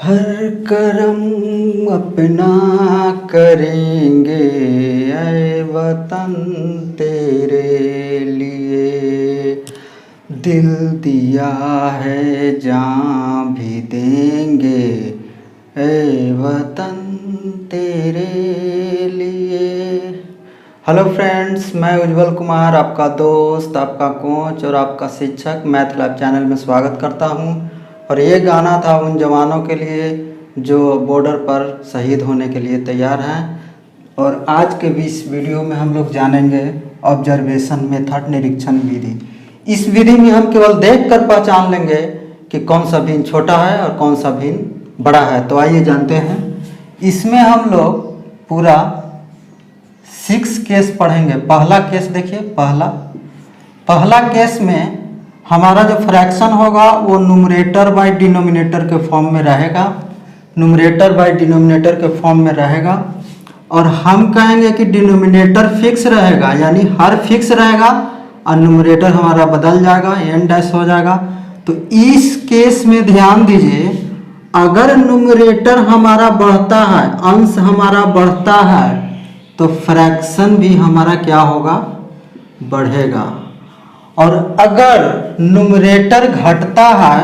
हर करम अपना करेंगे ऐ वतन तेरे लिए। दिल दिया है जान भी देंगे ऐ वतन तेरे लिए। हेलो फ्रेंड्स, मैं उज्जवल कुमार आपका दोस्त, आपका कोच और आपका शिक्षक मैथ लैब चैनल में स्वागत करता हूं। और ये गाना था उन जवानों के लिए जो बॉर्डर पर शहीद होने के लिए तैयार हैं। और आज के इस वीडियो में हम लोग जानेंगे ऑब्जर्वेशन मेथड, निरीक्षण विधि। इस विधि में हम केवल देखकर पहचान लेंगे कि कौन सा भिन्न छोटा है और कौन सा भिन्न बड़ा है। तो आइए जानते हैं। इसमें हम लोग पूरा 6 केस पढ़ेंगे। पहला केस देखिए, पहला केस में हमारा जो फ्रैक्शन होगा वो न्यूमरेटर बाय डिनोमिनेटर के फॉर्म में रहेगा। न्यूमरेटर बाय डिनोमिनेटर के फॉर्म में रहेगा। और हम कहेंगे कि डिनोमिनेटर फिक्स रहेगा, यानी हर फिक्स रहेगा और न्यूमरेटर हमारा बदल जाएगा, एन डैश हो जाएगा। तो इस केस में ध्यान दीजिए, अगर न्यूमरेटर हमारा बढ़ता है, अंश हमारा बढ़ता है, तो फ्रैक्शन भी हमारा क्या होगा, बढ़ेगा। और अगर न्यूमरेटर घटता है,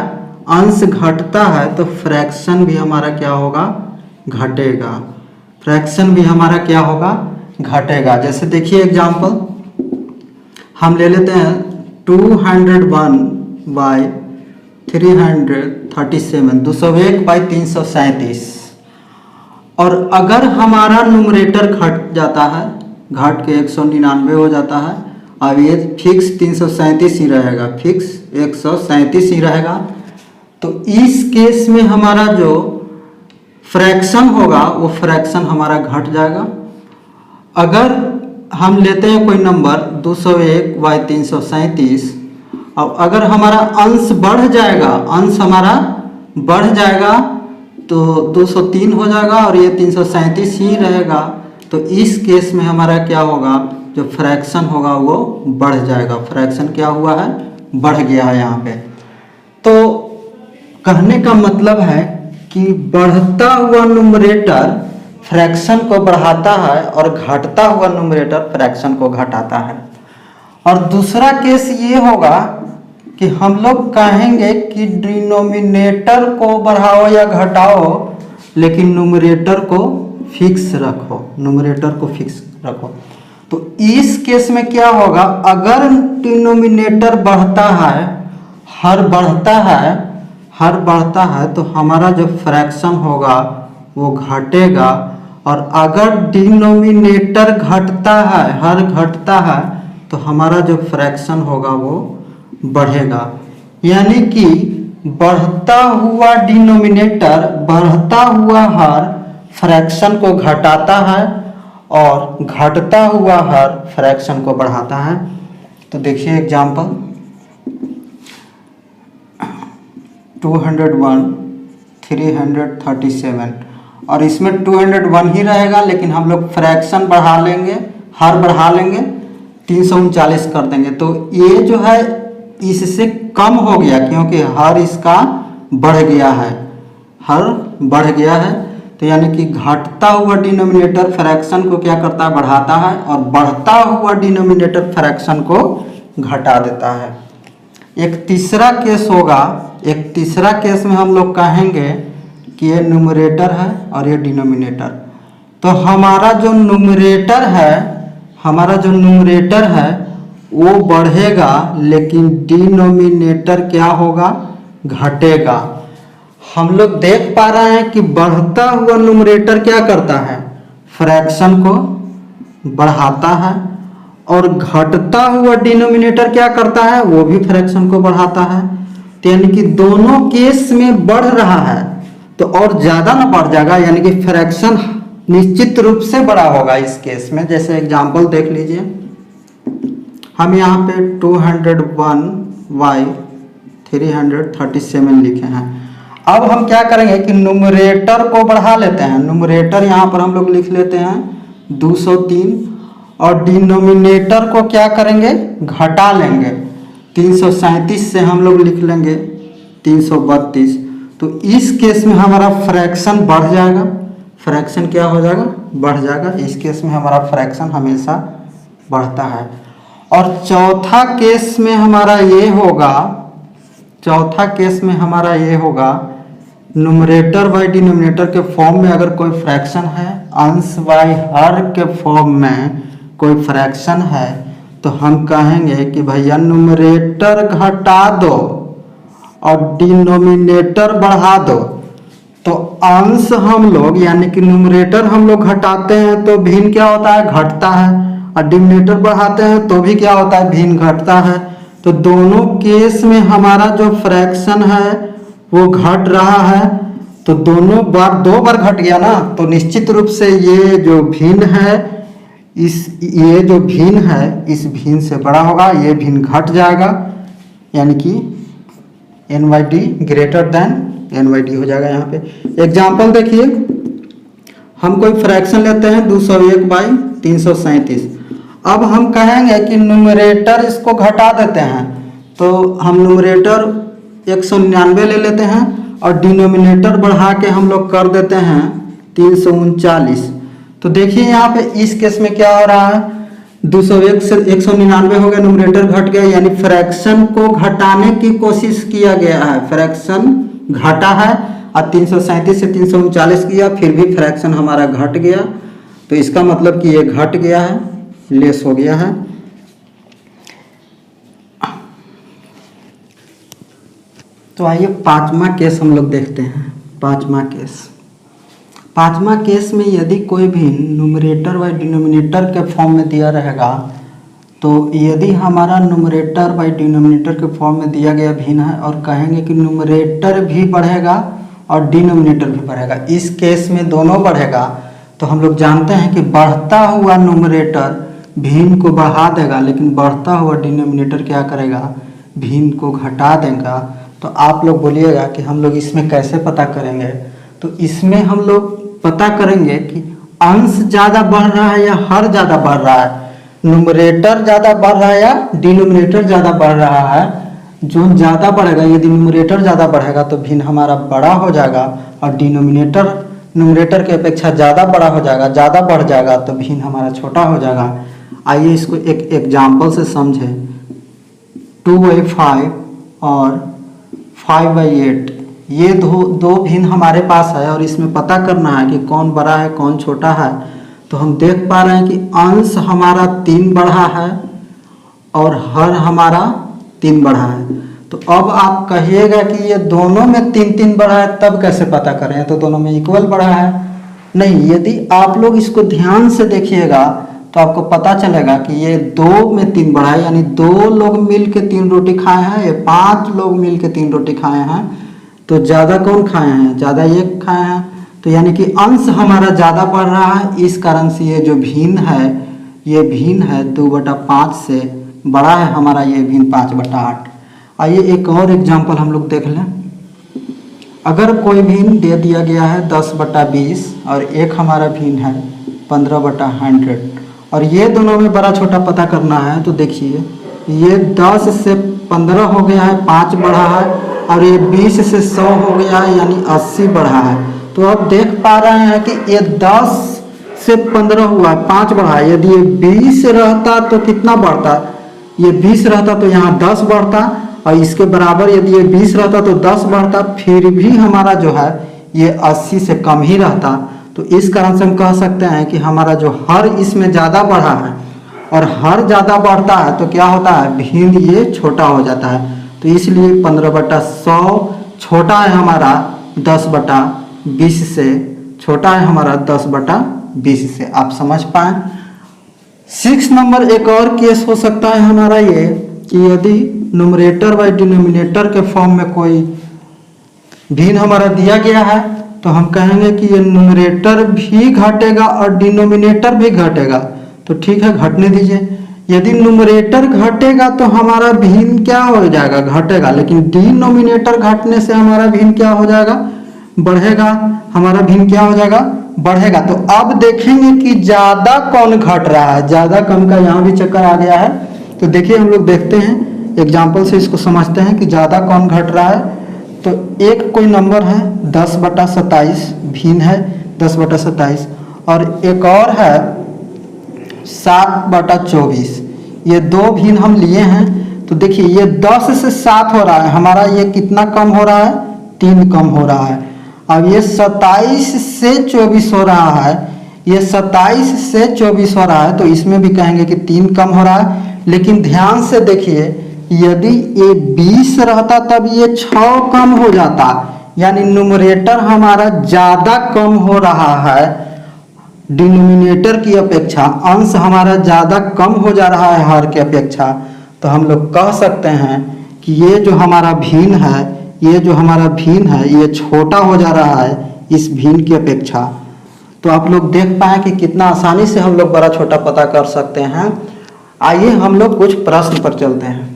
अंश घटता है, तो फ्रैक्शन भी हमारा क्या होगा, घटेगा। फ्रैक्शन भी हमारा क्या होगा, घटेगा। जैसे देखिए एग्जांपल हम ले लेते हैं 201 बाई 337, 201 बाई 337। और अगर हमारा न्यूमरेटर घट जाता है, घट के 199 हो जाता है, अब ये फिक्स 337 ही रहेगा, फिक्स 137 ही रहेगा। तो इस केस में हमारा जो फ्रैक्शन होगा वो फ्रैक्शन हमारा घट जाएगा। अगर हम लेते हैं कोई नंबर 201 बाई 337, और अगर हमारा अंश बढ़ जाएगा, अंश हमारा बढ़ जाएगा तो 203 हो जाएगा और ये 337 ही रहेगा। तो इस केस में हमारा क्या होगा, जो फ्रैक्शन होगा वो बढ़ जाएगा। फ्रैक्शन क्या हुआ है, बढ़ गया है यहाँ पे। तो कहने का मतलब है कि बढ़ता हुआ न्यूमरेटर फ्रैक्शन को बढ़ाता है और घटता हुआ न्यूमरेटर फ्रैक्शन को घटाता है। और दूसरा केस ये होगा कि हम लोग कहेंगे कि डिनोमिनेटर को बढ़ाओ या घटाओ, लेकिन न्यूमरेटर को फिक्स रखो, न्यूमरेटर को फिक्स रखो। तो इस केस में क्या होगा, अगर डिनोमिनेटर बढ़ता है, हर बढ़ता है, तो हमारा जो फ्रैक्शन होगा वो घटेगा। और अगर डिनोमिनेटर घटता है, हर घटता है, तो हमारा जो फ्रैक्शन होगा वो बढ़ेगा। यानी कि बढ़ता हुआ डिनोमिनेटर, बढ़ता हुआ हर फ्रैक्शन को घटाता है और घटता हुआ हर फ्रैक्शन को बढ़ाता है। तो देखिए एग्जांपल 201 337, और इसमें 201 ही रहेगा, लेकिन हम लोग फ्रैक्शन बढ़ा लेंगे, हर बढ़ा लेंगे, 339 कर देंगे। तो ये जो है इससे कम हो गया, क्योंकि हर इसका बढ़ गया है, हर बढ़ गया है। तो यानी कि घटता हुआ डिनोमिनेटर फ्रैक्शन को क्या करता है, बढ़ाता है, और बढ़ता हुआ डिनोमिनेटर फ्रैक्शन को घटा देता है। एक तीसरा केस होगा, एक तीसरा केस में हम लोग कहेंगे कि ये न्यूमरेटर है और ये डिनोमिनेटर। तो हमारा जो न्यूमरेटर है वो बढ़ेगा, लेकिन डिनोमिनेटर क्या होगा, घटेगा। हम लोग देख पा रहे हैं कि बढ़ता हुआ न्यूमरेटर क्या करता है, फ्रैक्शन को बढ़ाता है, और घटता हुआ डिनोमिनेटर क्या करता है, वो भी फ्रैक्शन को बढ़ाता है। तो यानी कि दोनों केस में बढ़ रहा है, तो और ज़्यादा ना बढ़ जाएगा, यानी कि फ्रैक्शन निश्चित रूप से बड़ा होगा इस केस में। जैसे एग्जांपल देख लीजिए, हम यहाँ पे 201 बाई 337 लिखे हैं। अब हम क्या करेंगे कि न्यूमरेटर को बढ़ा लेते हैं। न्यूमरेटर यहाँ पर हम लोग लिख लेते हैं 203, और डिनोमिनेटर को क्या करेंगे, घटा लेंगे। 337 से हम लोग लिख लेंगे 332। तो इस केस में हमारा फ्रैक्शन बढ़ जाएगा। फ्रैक्शन क्या हो जाएगा? बढ़ जाएगा। इस केस में हमारा फ्रैक्शन हमेशा बढ़ता है। और चौथा केस में हमारा ये होगा, चौथा केस में हमारा ये होगा, न्यूमरेटर बाई डिनोमिनेटर के फॉर्म में अगर कोई फ्रैक्शन है, अंश बाई हर के फॉर्म में कोई फ्रैक्शन है, तो हम कहेंगे कि भैया न्यूमरेटर घटा दो और डिनोमिनेटर बढ़ा दो। तो अंश हम लोग यानी कि न्यूमरेटर हम लोग घटाते हैं तो भिन्न क्या होता है? घटता है। और डिनोमिनेटर बढ़ाते हैं तो भी क्या होता है? भिन्न घटता है। तो दोनों केस में हमारा जो फ्रैक्शन है वो घट रहा है। तो दोनों बार दो बार घट गया ना, तो निश्चित रूप से ये जो भिन्न है, ये जो भिन्न है इस भिन्न से बड़ा होगा, ये भिन्न घट जाएगा, यानी कि n/d ग्रेटर देन n/d हो जाएगा। यहाँ पे एग्जाम्पल देखिए, हम कोई फ्रैक्शन लेते हैं 201/337। अब हम कहेंगे कि न्यूमरेटर इसको घटा देते हैं, तो हम न्यूमरेटर 199 ले लेते हैं और डिनोमिनेटर बढ़ा के हम लोग कर देते हैं 339। तो देखिए यहाँ पे इस केस में क्या हो रहा है? 201 से 199 हो गया, न्यूमरेटर घट गया, यानी फ्रैक्शन को घटाने की कोशिश किया गया है, फ्रैक्शन घटा है। और 337 से 339 किया, फिर भी फ्रैक्शन हमारा घट गया। तो इसका मतलब कि ये घट गया है, लेस हो गया है। तो आइए पांचवा केस हम लोग देखते हैं। पांचवा केस में यदि कोई भी न्यूमरेटर व डिनोमिनेटर के फॉर्म में दिया रहेगा, तो यदि हमारा न्यूमरेटर बाई डिनोमिनेटर के फॉर्म में दिया गया भिन्न है और कहेंगे कि न्यूमरेटर भी बढ़ेगा और डिनोमिनेटर भी बढ़ेगा, इस केस में दोनों बढ़ेगा, तो हम लोग जानते हैं कि बढ़ता हुआ न्यूमरेटर भिन्न को बढ़ा देगा, लेकिन बढ़ता हुआ डिनोमिनेटर क्या करेगा? भिन्न को घटा देगा। तो आप लोग बोलिएगा कि हम लोग इसमें कैसे पता करेंगे? तो इसमें हम लोग पता करेंगे कि अंश ज़्यादा बढ़ रहा है या हर ज़्यादा बढ़ रहा है, न्यूमरेटर ज़्यादा बढ़ रहा है या डिनोमिनेटर ज़्यादा बढ़ रहा है। जो ज़्यादा बढ़ेगा, यदि न्यूमरेटर ज़्यादा बढ़ेगा तो भिन्न हमारा बड़ा हो जाएगा, और डिनोमिनेटर न्यूमरेटर के अपेक्षा ज़्यादा बड़ा हो जाएगा, ज़्यादा बढ़ जाएगा तो भिन्न हमारा छोटा हो जाएगा। आइए इसको एक एग्जाम्पल से समझें। 2/5 और 5/8 ये दो भिन्न हमारे पास है, और इसमें पता करना है कि कौन बड़ा है कौन छोटा है। तो हम देख पा रहे हैं कि अंश हमारा 3 बढ़ा है और हर हमारा 3 बढ़ा है। तो अब आप कहिएगा कि ये दोनों में 3-3 बढ़ा है, तब कैसे पता करें? तो दोनों में इक्वल बढ़ा है। नहीं, यदि आप लोग इसको ध्यान से देखिएगा तो आपको पता चलेगा कि ये 2 में 3 बढ़ा है, यानी 2 लोग मिल के 3 रोटी खाए हैं, ये 5 लोग मिल के 3 रोटी खाए हैं। तो ज़्यादा कौन खाए हैं? ज़्यादा ये खाए हैं। तो यानी कि अंश हमारा ज़्यादा बढ़ रहा है, इस कारण से ये जो भिन्न है, ये भिन्न है 2/5 से बड़ा है हमारा ये भिन्न 5/8। आइए एक और एग्जाम्पल हम लोग देख लें। अगर कोई भिन्न दे दिया गया है 10/20 और एक हमारा भिन्न है 15/100, और ये दोनों में बड़ा छोटा पता करना है, तो देखिए ये 10 से 15 हो गया है, 5 बढ़ा है, और ये 20 से 100 हो गया है, यानी 80 बढ़ा है। तो अब देख पा रहे हैं कि ये 10 से 15 हुआ है, 5 बढ़ा है। यदि ये 20 रहता तो कितना बढ़ता? ये 20 रहता तो यहाँ 10 बढ़ता, और इसके बराबर यदि ये 20 रहता तो 10 बढ़ता, फिर भी हमारा जो है ये 80 से कम ही रहता। तो इस कारण से हम कह सकते हैं कि हमारा जो हर इसमें ज़्यादा बढ़ा है, और हर ज़्यादा बढ़ता है तो क्या होता है? भिन्न ये छोटा हो जाता है। तो इसलिए 15/100 छोटा है हमारा 10/20 से, छोटा है हमारा 10/20 से। आप समझ पाए? 6 नंबर एक और केस हो सकता है हमारा ये कि यदि न्यूमरेटर बाई डिनोमिनेटर के फॉर्म में कोई भिन्न हमारा दिया गया है, तो हम कहेंगे कि ये न्यूमरेटर भी घटेगा और डिनोमिनेटर भी घटेगा। तो ठीक है, घटने दीजिए। यदि न्यूमरेटर घटेगा तो हमारा भिन्न क्या हो जाएगा? घटेगा। लेकिन डिनोमिनेटर घटने से हमारा भिन्न क्या हो जाएगा? बढ़ेगा। हमारा भिन्न क्या हो जाएगा? बढ़ेगा। तो अब देखेंगे कि ज़्यादा कौन घट रहा है। ज़्यादा कम का यहाँ भी चक्कर आ गया है। तो देखिए हम लोग देखते हैं, एग्जाम्पल से इसको समझते हैं कि ज़्यादा कौन घट रहा है। तो एक कोई नंबर है 10/27 भिन्न है 10/27, और एक और है 7/24। ये दो भिन्न हम लिए हैं। तो देखिए ये 10 से 7 हो रहा है हमारा, ये कितना कम हो रहा है, 3 कम हो रहा है। अब ये 27 से 24 हो रहा है, ये 27 से 24 हो रहा है, तो इसमें भी कहेंगे कि 3 कम हो रहा है। लेकिन ध्यान से देखिए, यदि ये 20 रहता तब ये 6 कम हो जाता, यानी न्यूमरेटर हमारा ज़्यादा कम हो रहा है डिनोमिनेटर की अपेक्षा, अंश हमारा ज़्यादा कम हो जा रहा है हर की अपेक्षा। तो हम लोग कह सकते हैं कि ये जो हमारा भिन्न है, ये जो हमारा भिन्न है, ये छोटा हो जा रहा है इस भिन्न की अपेक्षा। तो आप लोग देख पाए कि कितना आसानी से हम लोग बड़ा छोटा पता कर सकते हैं। आइए हम लोग कुछ प्रश्न पर चलते हैं।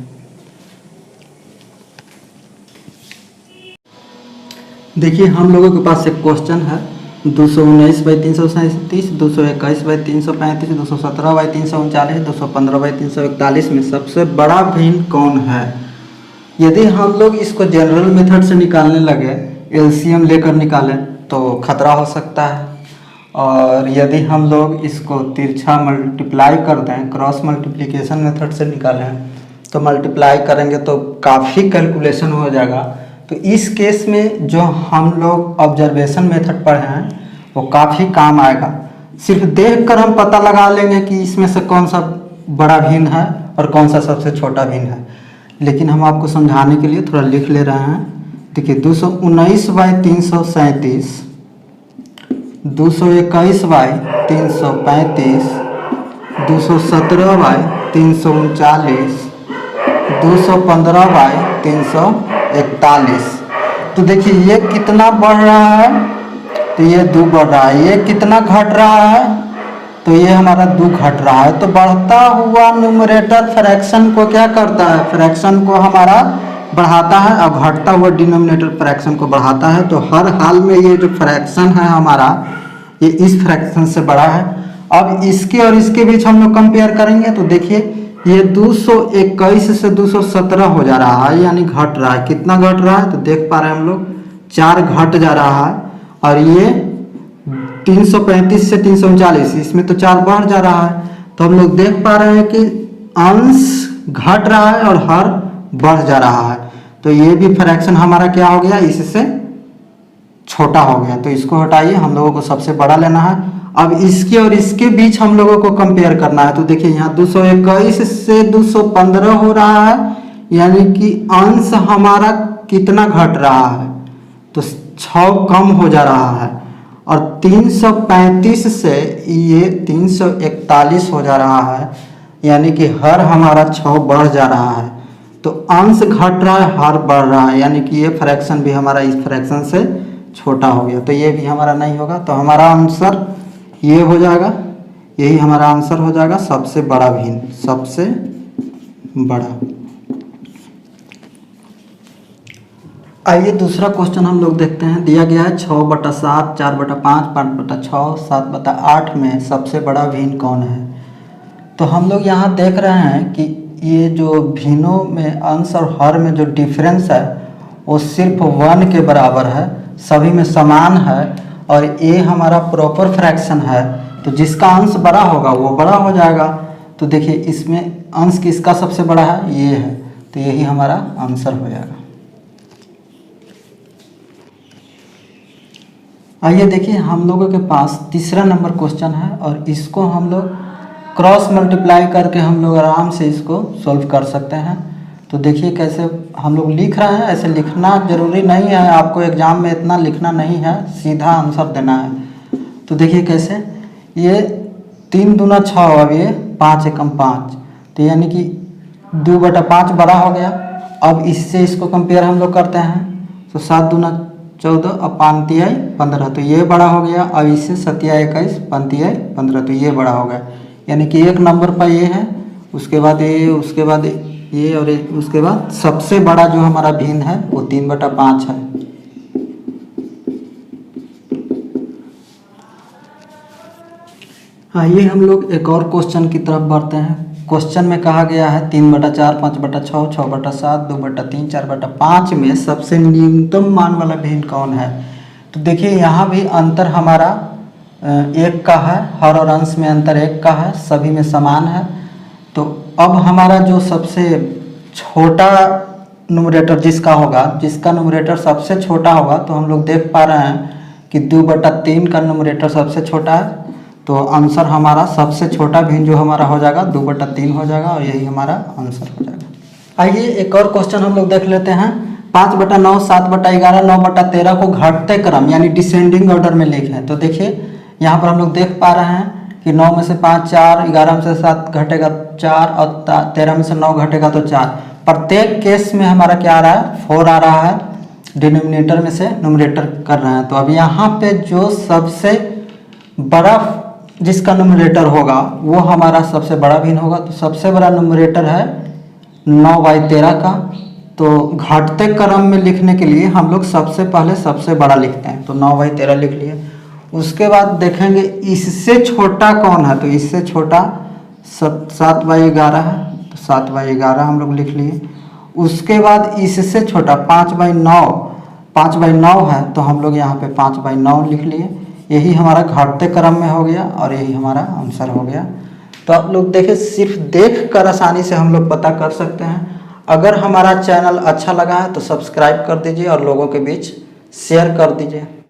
देखिए हम लोगों के पास एक क्वेश्चन है 219/337, 221/335, 217/339, 215/341 में सबसे बड़ा भिन्न कौन है। यदि हम लोग इसको जनरल मेथड से निकालने लगे, एलसीएम लेकर निकालें तो खतरा हो सकता है, और यदि हम लोग इसको तिरछा मल्टीप्लाई कर दें, क्रॉस मल्टीप्लिकेशन मेथड से निकालें तो मल्टीप्लाई करेंगे तो काफ़ी कैलकुलेशन हो जाएगा। तो इस केस में जो हम लोग ऑब्जर्वेशन मेथड पढ़े हैं वो काफ़ी काम आएगा। सिर्फ देखकर हम पता लगा लेंगे कि इसमें से कौन सा बड़ा भिन्न है और कौन सा सबसे छोटा भिन्न है। लेकिन हम आपको समझाने के लिए थोड़ा लिख ले रहे हैं। देखिए 219/337, 221/335, 217/339, 215/341। तो देखिए ये कितना बढ़ रहा है, तो ये 2 बढ़ रहा है। ये कितना घट रहा है, तो ये हमारा 2 घट रहा है। तो बढ़ता हुआ न्यूमरेटर फ्रैक्शन को क्या करता है, फ्रैक्शन को हमारा बढ़ाता है, और घटता हुआ डिनोमिनेटर फ्रैक्शन को बढ़ाता है। तो हर हाल में ये जो फ्रैक्शन है हमारा, ये इस फ्रैक्शन से बड़ा है। अब इसके और इसके बीच हम लोग कंपेयर करेंगे तो देखिए ये 221 से 217 हो जा रहा है, यानी घट रहा है। कितना घट रहा है, तो देख पा रहे हैं हम लोग 4 घट जा रहा है। और ये 335 से 339, इसमें तो 4 बढ़ जा रहा है। तो हम लोग देख पा रहे हैं कि अंश घट रहा है और हर बढ़ जा रहा है। तो ये भी फ्रैक्शन हमारा क्या हो गया, इससे छोटा हो गया। तो इसको हटाइए, हम लोगों को सबसे बड़ा लेना है। अब इसके और इसके बीच हम लोगों को कंपेयर करना है। तो देखिए यहाँ 221 से 215 हो रहा है, यानी कि अंश हमारा कितना घट रहा है, तो 6 कम हो जा रहा है। और 335 से ये 341 हो जा रहा है, यानी कि हर हमारा 6 बढ़ जा रहा है। तो अंश घट रहा है, हर बढ़ रहा है, यानी कि ये फ्रैक्शन भी हमारा इस फ्रैक्शन से छोटा हो गया। तो ये भी हमारा नहीं होगा। तो हमारा आंसर ये हो जाएगा, यही हमारा आंसर हो जाएगा, सबसे बड़ा भिन्न, सबसे बड़ा। आइए दूसरा क्वेश्चन हम लोग देखते हैं। दिया गया है 6/7, 4/5, 5/6, 7/8 में सबसे बड़ा भिन्न कौन है। तो हम लोग यहाँ देख रहे हैं कि ये जो भिन्नों में अंश और हर में जो डिफरेंस है वो सिर्फ 1 के बराबर है, सभी में समान है। और ये हमारा प्रॉपर फ्रैक्शन है, तो जिसका अंश बड़ा होगा वो बड़ा हो जाएगा। तो देखिए इसमें अंश किसका सबसे बड़ा है, ये है, तो यही हमारा आंसर हो जाएगा। आइए देखिए हम लोगों के पास तीसरा नंबर क्वेश्चन है, और इसको हम लोग क्रॉस मल्टीप्लाई करके हम लोग आराम से इसको सॉल्व कर सकते हैं। तो देखिए कैसे हम लोग लिख रहे हैं, ऐसे लिखना जरूरी नहीं है, आपको एग्जाम में इतना लिखना नहीं है, सीधा आंसर देना है। तो देखिए कैसे, ये 3 दूना 6, अब ये 5 एकम 5, तो यानी कि 2/5 बड़ा हो गया। अब इससे इसको कंपेयर हम लोग करते हैं, तो 7 दूना 14 और 5 तिहाई 15, तो ये बड़ा हो गया। अब इससे 7 21, 5 तिहाई 15, तो ये बड़ा हो गया। यानी कि एक नंबर पर ये है, उसके बाद ये, उसके बाद ये, और उसके बाद सबसे बड़ा जो हमारा भिन्न है वो 3/5 है। आइए हम लोग एक और क्वेश्चन की तरफ बढ़ते हैं। क्वेश्चन में कहा गया है 3/4, 5/6, 6/7, 2/3, 4/5 में सबसे न्यूनतम मान वाला भिन्न कौन है। तो देखिए यहाँ भी अंतर हमारा 1 का है, हर और अंश में अंतर 1 का है, सभी में समान है। तो अब हमारा जो सबसे छोटा न्यूमरेटर जिसका होगा, जिसका न्यूमरेटर सबसे छोटा होगा, तो हम लोग देख पा रहे हैं कि 2/3 का न्यूमरेटर सबसे छोटा है। तो आंसर हमारा सबसे छोटा भिन्न जो हमारा हो जाएगा 2/3 हो जाएगा और यही हमारा आंसर हो जाएगा। आइए एक और क्वेश्चन हम लोग देख लेते हैं। 5/9, 7/11, 9/13 को घटते क्रम यानी डिसेंडिंग ऑर्डर में लिखें। तो देखिए यहाँ पर हम लोग देख पा रहे हैं कि 9 में से 5 4, 11 में से 7 घटेगा 4 और 13 में से 9 घटेगा तो 4। प्रत्येक केस में हमारा क्या आ रहा है, 4 आ रहा है, डिनोमिनेटर में से न्यूमरेटर कर रहे हैं। तो अब यहाँ पे जो सबसे बड़ा जिसका न्यूमरेटर होगा वो हमारा सबसे बड़ा भिन्न होगा। तो सबसे बड़ा न्यूमरेटर है 9/13 का। तो घटते क्रम में लिखने के लिए हम लोग सबसे पहले सबसे बड़ा लिखते हैं, तो 9/13 लिख लिए। उसके बाद देखेंगे इससे छोटा कौन है, तो इससे छोटा 7/11 है, तो 7/11 हम लोग लिख लिए। उसके बाद इससे छोटा 5/9 है, तो हम लोग यहाँ पे 5/9 लिख लिए। यही हमारा घटते क्रम में हो गया और यही हमारा आंसर हो गया। तो आप लोग देखिए सिर्फ देख कर आसानी से हम लोग पता कर सकते हैं। अगर हमारा चैनल अच्छा लगा है तो सब्सक्राइब कर दीजिए और लोगों के बीच शेयर कर दीजिए।